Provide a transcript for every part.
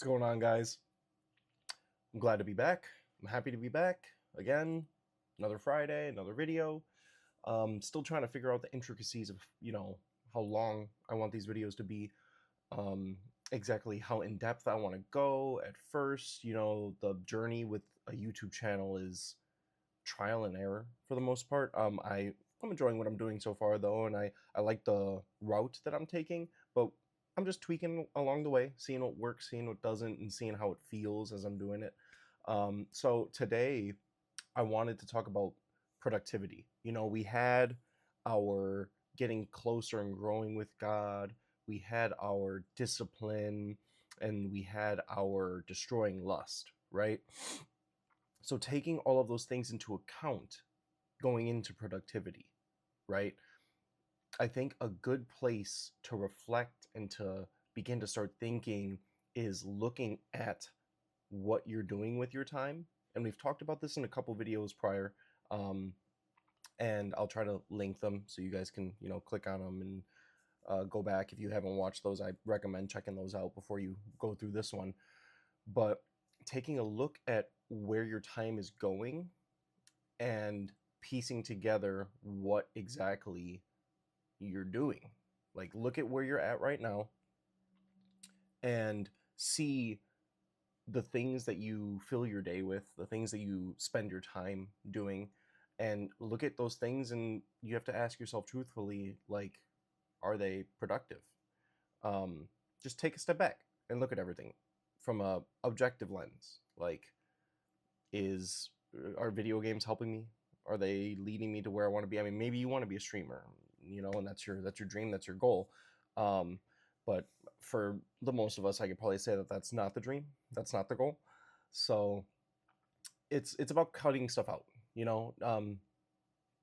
What's going on, guys? I'm glad to be back. I'm happy to be back again. Another Friday, another video. Still trying to figure out the intricacies of, how long I want these videos to be. Exactly how in depth I want to go at first. The journey with a YouTube channel is trial and error for the most part. I'm enjoying what I'm doing so far though, and I like the route that I'm taking, but I'm just tweaking along the way, seeing what works, seeing what doesn't, and seeing how it feels as I'm doing it. So today I wanted to talk about productivity. We had our getting closer and growing with God, we had our discipline, and we had our destroying lust, right? So taking all of those things into account going into productivity, right? I think a good place to reflect and to begin to start thinking is looking at what you're doing with your time. And we've talked about this in a couple videos prior. Um, and I'll try to link them so you guys can, click on them and go back. If you haven't watched those, I recommend checking those out before you go through this one. But taking a look at where your time is going and piecing together what exactly you're doing. Like, look at where you're at right now and see the things that you fill your day with, the things that you spend your time doing, and look at those things, and you have to ask yourself truthfully, like, are they productive? Just take a step back and look at everything from a objective lens. Like, are video games helping me? Are they leading me to where I want to be? I mean, maybe you want to be a streamer, and that's your dream, that's your goal. Um, but for the most of us, I could probably say that that's not the dream, that's not the goal. So it's about cutting stuff out.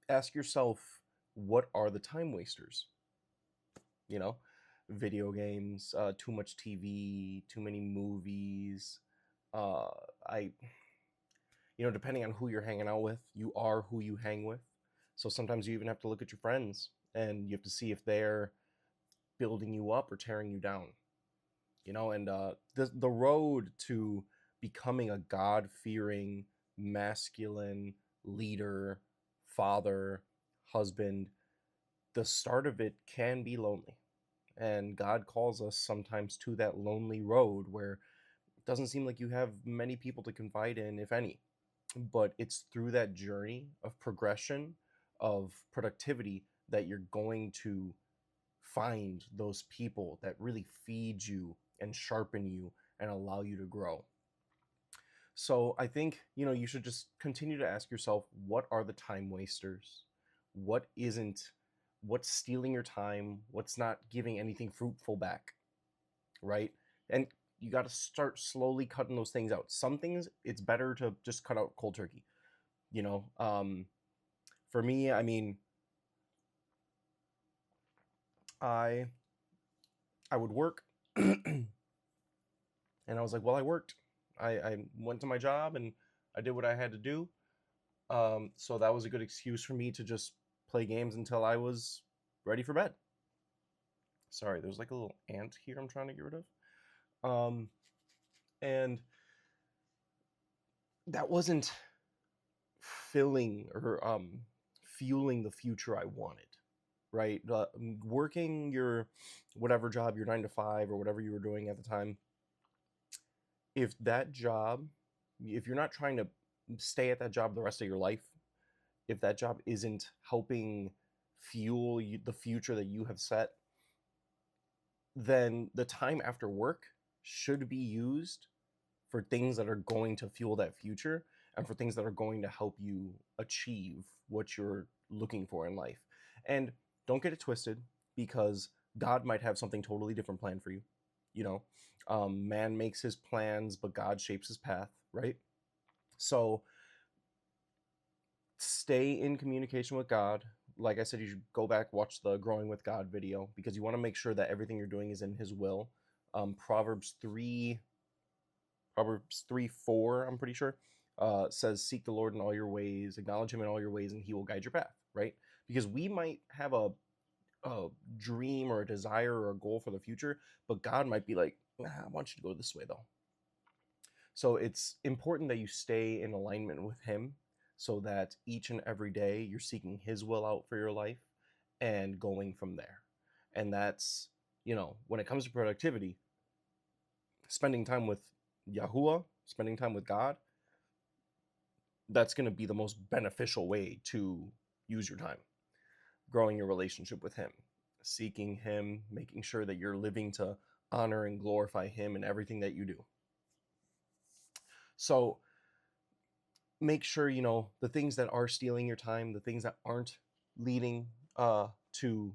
Ask yourself, what are the time wasters? You know, Video games, too much TV, too many movies. I Depending on who you're hanging out with, you are who you hang with. So sometimes you even have to look at your friends and you have to see if they're building you up or tearing you down. And the road to becoming a God-fearing, masculine leader, father, husband, the start of it can be lonely. And God calls us sometimes to that lonely road where it doesn't seem like you have many people to confide in, if any. But it's through that journey of progression, of productivity, that you're going to find those people that really feed you and sharpen you and allow you to grow. So I think, you should just continue to ask yourself, what are the time wasters? What isn't, what's stealing your time? What's not giving anything fruitful back, right? And you got to start slowly cutting those things out. Some things, it's better to just cut out cold turkey. For me, I mean, I I would work and I was like, well, I worked. I went to my job and I did what I had to do. So that was a good excuse for me to just play games until I was ready for bed. Sorry, there's like a little ant here I'm trying to get rid of. Um, and that wasn't filling or fueling the future I wanted, right? Working your whatever job, your 9 to 5 or whatever you were doing at the time, if that job, if you're not trying to stay at that job the rest of your life, if that job isn't helping fuel the future that you have set, then the time after work should be used for things that are going to fuel that future and for things that are going to help you achieve what you're looking for in life. And don't get it twisted, because God might have something totally different planned for you. Man makes his plans, but God shapes his path, right? So stay in communication with God. Like I said, you should go back, watch the Growing with God video, because you want to make sure that everything you're doing is in his will. Proverbs 3:4, I'm pretty sure, says, seek the Lord in all your ways, acknowledge him in all your ways, and he will guide your path, right? Because we might have a dream or a desire or a goal for the future, but God might be like, nah, I want you to go this way though. So it's important that you stay in alignment with Him so that each and every day you're seeking His will out for your life and going from there. And that's, when it comes to productivity, spending time with Yahuwah, spending time with God, that's going to be the most beneficial way to use your time. Growing your relationship with Him, seeking Him, making sure that you're living to honor and glorify Him in everything that you do. So make sure, the things that are stealing your time, the things that aren't leading to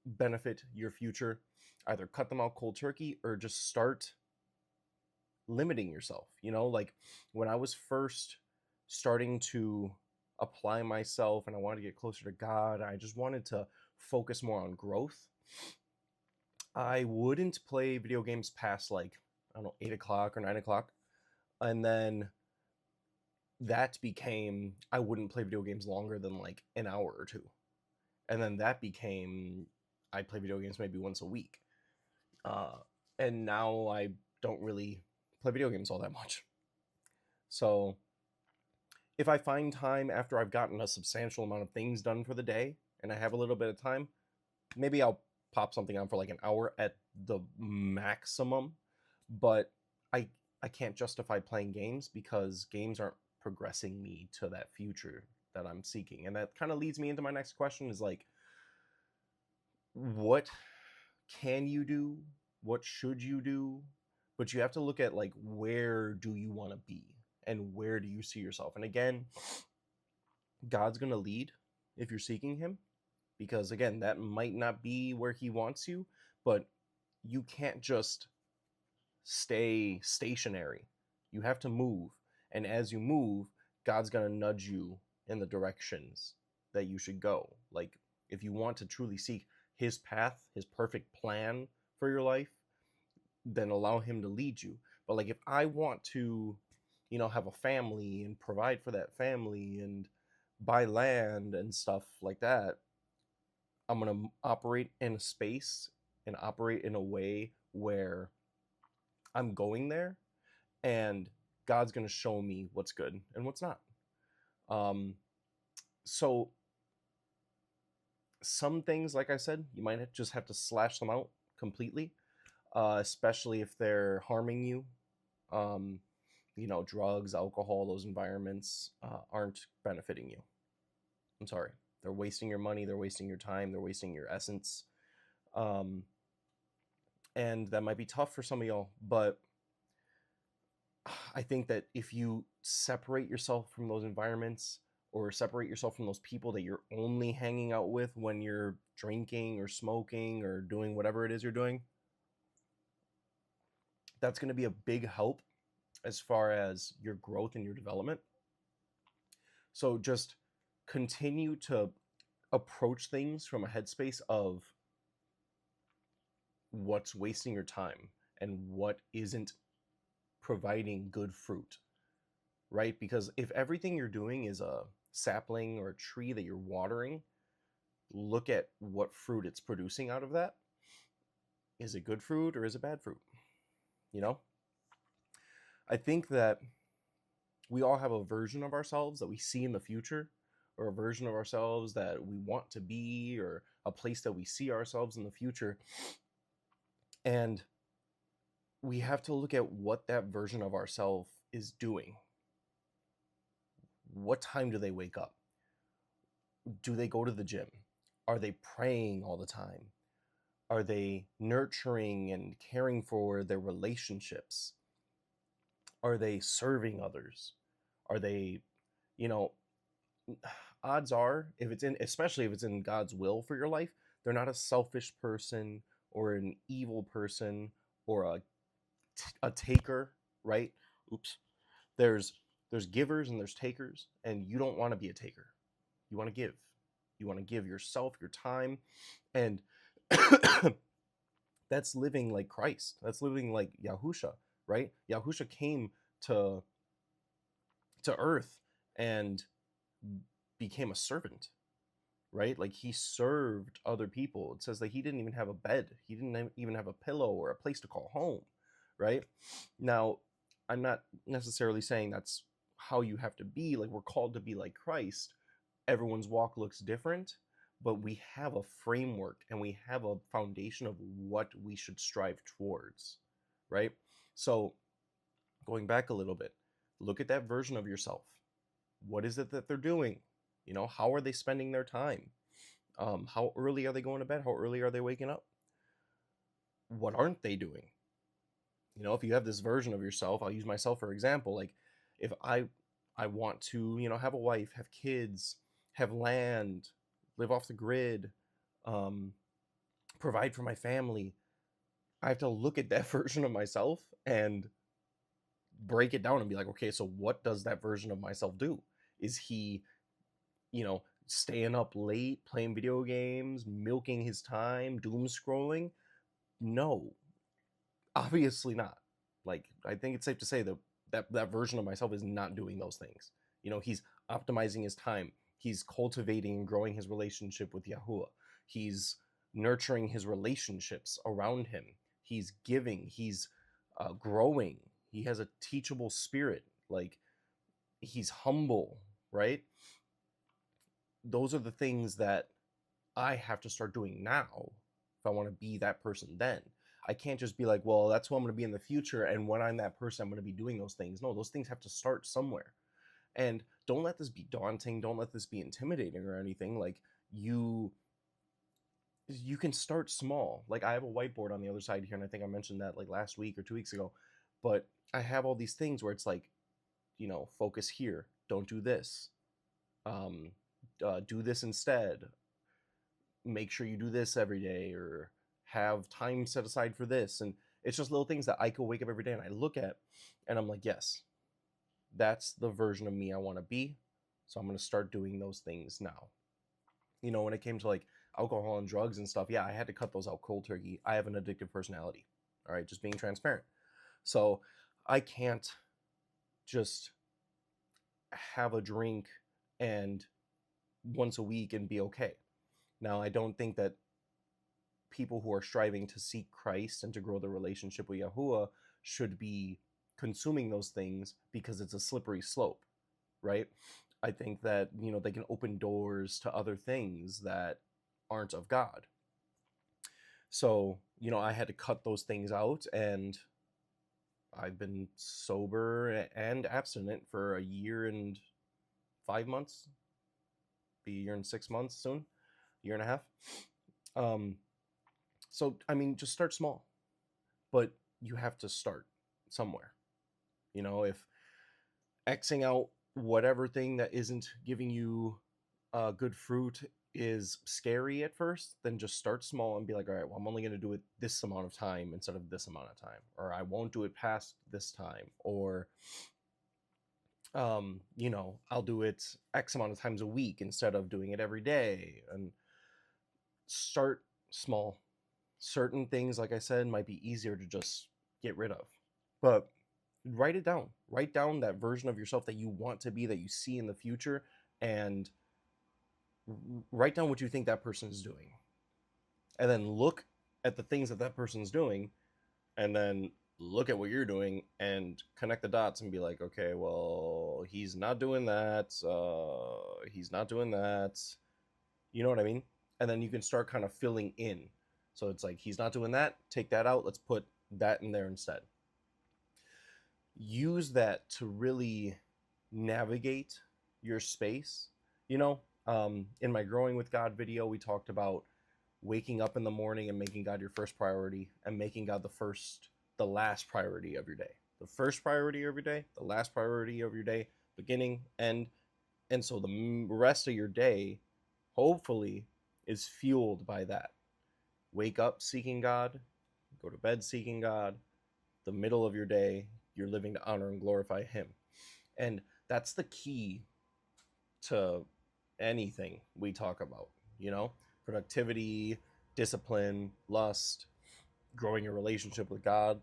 benefit your future, either cut them out cold turkey or just start limiting yourself. Like when I was first starting to apply myself and I wanted to get closer to God, I just wanted to focus more on growth. I wouldn't play video games past like, I don't know, 8 o'clock or 9 o'clock. And then that became, I wouldn't play video games longer than like an hour or two. And then that became, I'd play video games maybe once a week. And now I don't really play video games all that much. So if I find time after I've gotten a substantial amount of things done for the day and I have a little bit of time, maybe I'll pop something on for like an hour at the maximum. But I can't justify playing games because games aren't progressing me to that future that I'm seeking. And that kind of leads me into my next question is like, what can you do? What should you do? But you have to look at like, where do you want to be and where do you see yourself? And again, God's going to lead if you're seeking Him, because again, that might not be where He wants you, but you can't just stay stationary. You have to move. And as you move, God's going to nudge you in the directions that you should go. Like if you want to truly seek His path, His perfect plan for your life, then allow Him to lead you. But like if I want to, have a family and provide for that family and buy land and stuff like that, I'm going to operate in a space and operate in a way where I'm going there and God's going to show me what's good and what's not. So some things, like I said, you might just have to slash them out completely, especially if they're harming you. Drugs, alcohol, those environments aren't benefiting you. I'm sorry. They're wasting your money. They're wasting your time. They're wasting your essence. And that might be tough for some of y'all, but I think that if you separate yourself from those environments or separate yourself from those people that you're only hanging out with when you're drinking or smoking or doing whatever it is you're doing, that's going to be a big help as far as your growth and your development. So just continue to approach things from a headspace of what's wasting your time and what isn't providing good fruit, right? Because if everything you're doing is a sapling or a tree that you're watering, look at what fruit it's producing out of that. Is it good fruit or is it bad fruit? I think that we all have a version of ourselves that we see in the future, or a version of ourselves that we want to be, or a place that we see ourselves in the future. And we have to look at what that version of ourselves is doing. What time do they wake up? Do they go to the gym? Are they praying all the time? Are they nurturing and caring for their relationships? Are they serving others? Are they, odds are, especially if it's in God's will for your life, they're not a selfish person or an evil person or a taker, right? Oops. There's givers and there's takers, and you don't want to be a taker. You want to give. You want to give yourself, your time, and that's living like Christ. That's living like Yahusha, right? Yahusha came to earth and became a servant, right? Like he served other people. It says that he didn't even have a bed. He didn't even have a pillow or a place to call home, right? Now, I'm not necessarily saying that's how you have to be. Like, we're called to be like Christ. Everyone's walk looks different, but we have a framework and we have a foundation of what we should strive towards, right? So, going back a little bit, look at that version of yourself. What is it that they're doing? You know, how are they spending their time? How early are they going to bed? How early are they waking up? What aren't they doing? You know, if you have this version of yourself, I'll use myself for example. Like, if I want to, you know, have a wife, have kids, have land, live off the grid, um, provide for my family, I have to look at that version of myself and break it down and be like, okay, so what does that version of myself do? Is he, you know, staying up late, playing video games, milking his time, doom scrolling? No, obviously not. Like, I think it's safe to say that that version of myself is not doing those things. You know, he's optimizing his time. He's cultivating and growing his relationship with Yahuwah. He's nurturing his relationships around him. He's giving. He's growing. He has a teachable spirit. Like, he's humble, right? Those are the things that I have to start doing now if I want to be that person then. I can't just be like, well, that's who I'm going to be in the future, and when I'm that person, I'm going to be doing those things. No, those things have to start somewhere. And don't let this be daunting. Don't let this be intimidating or anything. Like, you can start small. Like, I have a whiteboard on the other side here, and I think I mentioned that like last week or 2 weeks ago. But I have all these things where it's like, you know, focus here. Don't do this. Do this instead. Make sure you do this every day, or have time set aside for this. And it's just little things that I could wake up every day and I look at and I'm like, yes, that's the version of me I want to be. So I'm going to start doing those things now. You know, when it came to like alcohol and drugs and stuff, yeah, I had to cut those out cold turkey. I have an addictive personality. All right, just being transparent. So I can't just have a drink and once a week and be okay. Now, I don't think that people who are striving to seek Christ and to grow their relationship with Yahuwah should be consuming those things because it's a slippery slope, right? I think that, you know, they can open doors to other things that aren't of God. So, you know, I had to cut those things out, and I've been sober and abstinent for a year and 5 months, be a year and 6 months soon, year and a half. So, I mean, just start small, but you have to start somewhere. You know, if Xing out whatever thing that isn't giving you good fruit is scary at first, then just start small and be like, all right, well, I'm only going to do it this amount of time instead of this amount of time, or I won't do it past this time, or you know, I'll do it X amount of times a week instead of doing it every day. And start small. Certain things, like I said, might be easier to just get rid of, but write it down. Write down that version of yourself that you want to be, that you see in the future, and write down what you think that person is doing. And then look at the things that that person's doing, and then look at what you're doing and connect the dots and be like, okay, well, he's not doing that. He's not doing that. You know what I mean? And then you can start kind of filling in. So it's like, he's not doing that. Take that out. Let's put that in there instead. Use that to really navigate your space. You know, in my Growing with God video, we talked about waking up in the morning and making God your first priority, and making God the last priority of your day. The first priority of your day, the last priority of your day, beginning, end. And so the rest of your day, hopefully, is fueled by that. Wake up seeking God, go to bed seeking God. The middle of your day, you're living to honor and glorify Him. And that's the key to anything we talk about, you know? Productivity, discipline, lust, growing your relationship with God.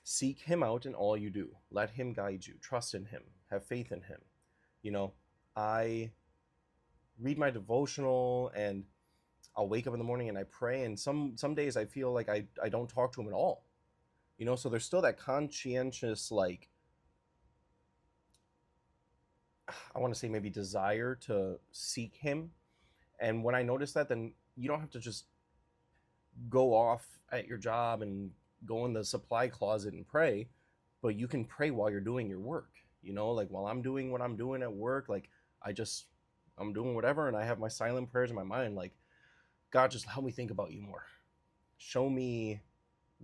Seek Him out in all you do. Let Him guide you. Trust in Him. Have faith in Him. You know, I read my devotional and I'll wake up in the morning and I pray, and some days I feel like I don't talk to Him at all. you know. So there's still that conscientious, like, I want to say maybe desire to seek him. And when I notice that, then you don't have to just go off at your job and go in the supply closet and pray, but you can pray while you're doing your work. You know, like while I'm doing what I'm doing at work, like I just, I'm doing whatever, and I have my silent prayers in my mind, like, God, just help me think about you more. Show me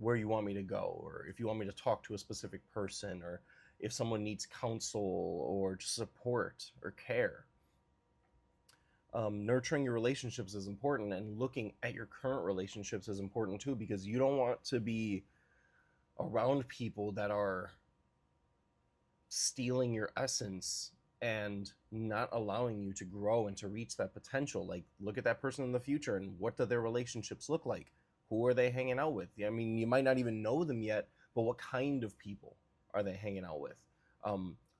where you want me to go, or if you want me to talk to a specific person, or if someone needs counsel or just support or care. Nurturing your relationships is important, and looking at your current relationships is important too, because you don't want to be around people that are stealing your essence and not allowing you to grow and to reach that potential. Like, look at that person in the future, and what do their relationships look like? Who are they hanging out with? I mean, you might not even know them yet, but what kind of people are they hanging out with?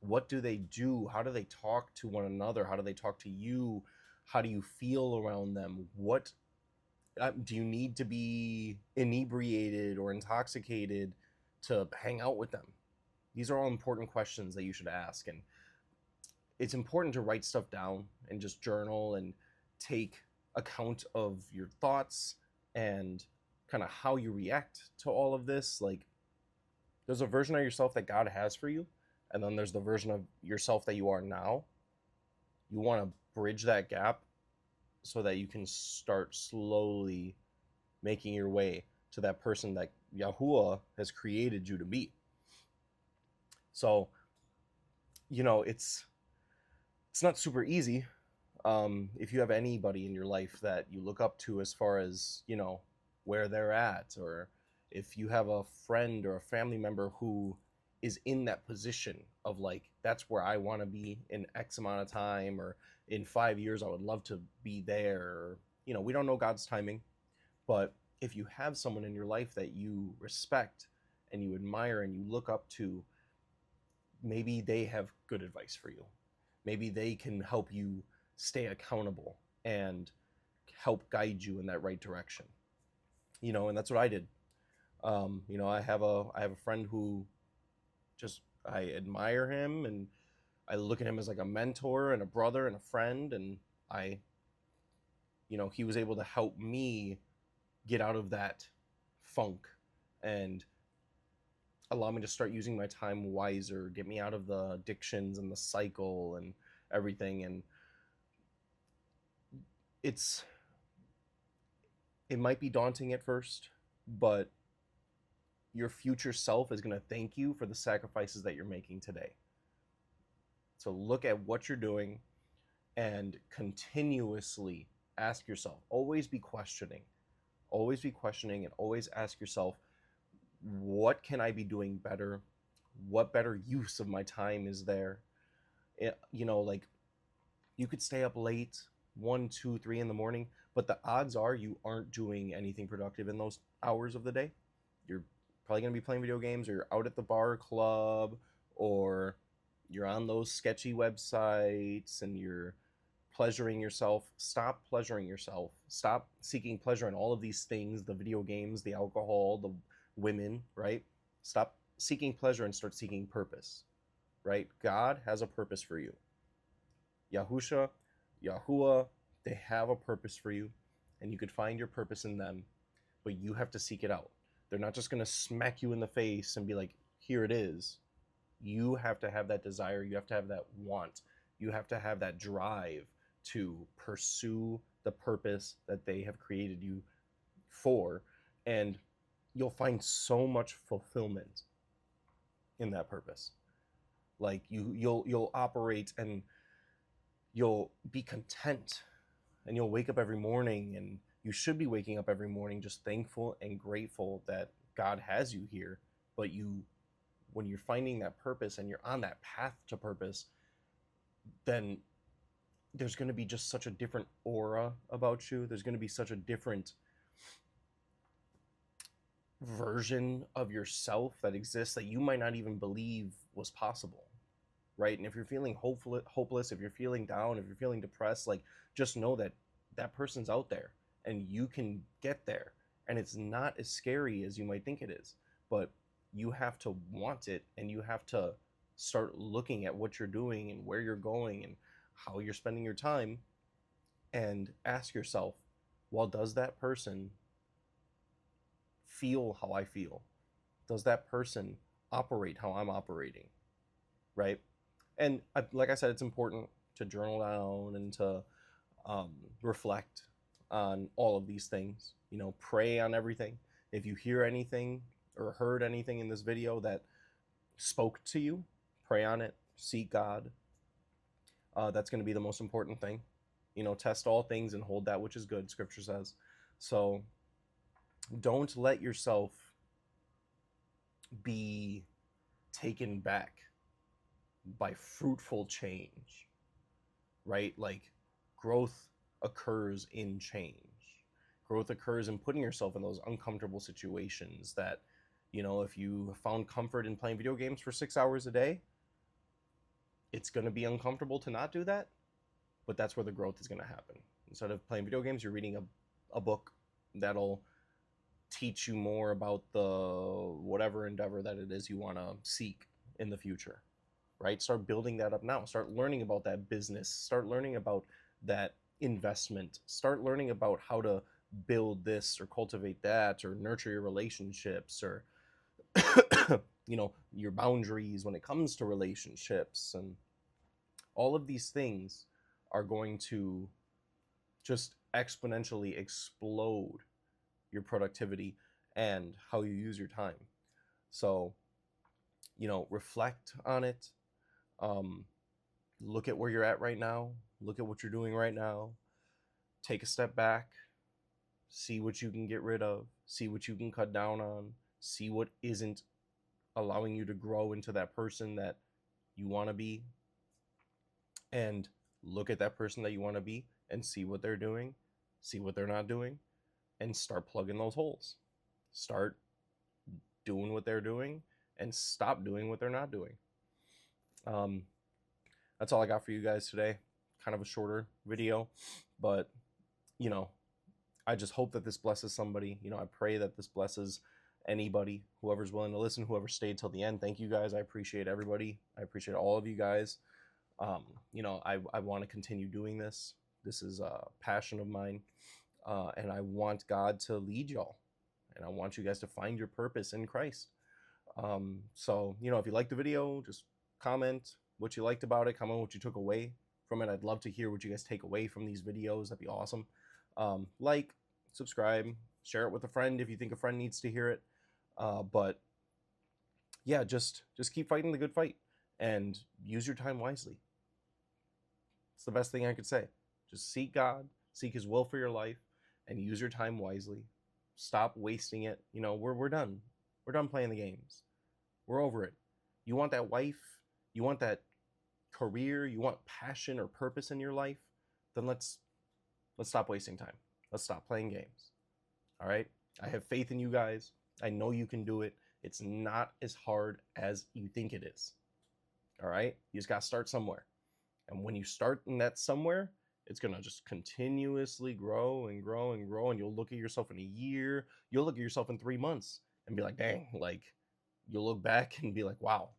What do they do? How do they talk to one another? How do they talk to you? How do you feel around them? What do you need to be inebriated or intoxicated to hang out with them? These are all important questions that you should ask. And it's important to write stuff down and just journal and take account of your thoughts and kind of how you react to all of this. Like, there's a version of yourself that God has for you, and then there's the version of yourself that you are now. You want to bridge that gap so that you can start slowly making your way to that person that Yahuwah has created you to be. So, you know, it's not super easy. If you have anybody in your life that you look up to as far as, you know, where they're at, or if you have a friend or a family member who is in that position of like, that's where I want to be in X amount of time, or in 5 years I would love to be there, or, you know, we don't know God's timing, but if you have someone in your life that you respect and you admire and you look up to, maybe they have good advice for you. Maybe they can help you stay accountable and help guide you in that right direction. You know, and that's what I did. You know, I have a friend who just, I admire him, and I look at him as like a mentor and a brother and a friend, and I, you know, he was able to help me get out of that funk and allow me to start using my time wiser, get me out of the addictions and the cycle and everything. And it might be daunting at first, but your future self is going to thank you for the sacrifices that you're making today. So look at what you're doing and continuously ask yourself, always be questioning and always ask yourself, what can I be doing better? What better use of my time is there? You know, like, you could stay up late, 1, 2, 3 in the morning, but the odds are you aren't doing anything productive in those hours of the day. You're probably going to be playing video games, or you're out at the bar club, or you're on those sketchy websites and you're pleasuring yourself. Stop pleasuring yourself. Stop seeking pleasure in all of these things, the video games, the alcohol, the women, right? Stop seeking pleasure and start seeking purpose, right? God has a purpose for you. Yahusha, Yahuwah, they have a purpose for you, and you could find your purpose in them, but you have to seek it out. They're not just going to smack you in the face and be like, here it is. You have to have that desire. You have to have that want. You have to have that drive to pursue the purpose that they have created you for, and you'll find so much fulfillment in that purpose. Like, you'll operate, and you'll be content, and you'll wake up every morning, and you should be waking up every morning just thankful and grateful that God has you here. But when you're finding that purpose and you're on that path to purpose, then there's going to be just such a different aura about you. There's going to be such a different version of yourself that exists that you might not even believe was possible, right? And if you're feeling hopeless, if you're feeling down, if you're feeling depressed, like, just know that that person's out there and you can get there. And it's not as scary as you might think it is. But you have to want it, and you have to start looking at what you're doing and where you're going and how you're spending your time, and ask yourself, well, does that person feel how I feel? Does that person operate how I'm operating? Right? And like I said, it's important to journal down and to reflect on all of these things. Pray on everything. If you hear anything or heard anything in this video that spoke to you, pray on it. Seek God. That's going to be the most important thing. Test all things and hold that which is good, Scripture says. So don't let yourself be taken back by fruitful change, right? Like, growth occurs in change. Growth occurs in putting yourself in those uncomfortable situations that, if you found comfort in playing video games for 6 hours a day, it's going to be uncomfortable to not do that, but that's where the growth is going to happen. Instead of playing video games, you're reading a book that'll teach you more about the whatever endeavor that it is you want to seek in the future, right? Start building that up now. Start learning about that business. Start learning about that investment. Start learning about how to build this or cultivate that or nurture your relationships or your boundaries when it comes to relationships. And all of these things are going to just exponentially explode your productivity and how you use your time. So, reflect on it. Look at where you're at right now. Look at what you're doing right now. Take a step back. See what you can get rid of. See what you can cut down on. See what isn't allowing you to grow into that person that you want to be. And look at that person that you want to be and see what they're doing. See what they're not doing. And start plugging those holes. Start doing what they're doing and stop doing what they're not doing. That's all I got for you guys today. Kind of a shorter video, but I just hope that this blesses somebody. I pray that this blesses anybody, whoever's willing to listen, whoever stayed till the end. Thank you guys. I appreciate everybody. I appreciate all of you guys. I want to continue doing this. This is a passion of mine, and I want God to lead y'all, and I want you guys to find your purpose in Christ. So if you liked the video, just comment what you liked about it, comment what you took away from it. I'd love to hear what you guys take away from these videos. That'd be awesome. Like, subscribe, share it with a friend if you think a friend needs to hear it. But yeah, just keep fighting the good fight and use your time wisely. It's the best thing I could say. Just seek God, seek His will for your life, and use your time wisely. Stop wasting it. We're done. We're done playing the games. We're over it. You want that wife? You want that career? You want passion or purpose in your life? Then let's stop wasting time. Let's stop playing games. All right? I have faith in you guys. I know you can do it. It's not as hard as you think it is. All right? You just got to start somewhere. And when you start in that somewhere, it's going to just continuously grow and grow and grow. And you'll look at yourself in a year. You'll look at yourself in 3 months and be like, dang, you'll look back and be like, wow,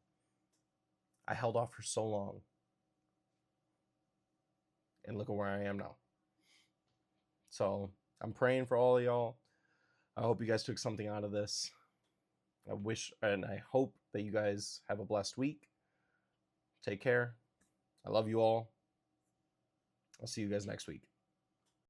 I held off for so long. And look at where I am now. So I'm praying for all of y'all. I hope you guys took something out of this. I wish and I hope that you guys have a blessed week. Take care. I love you all. I'll see you guys next week.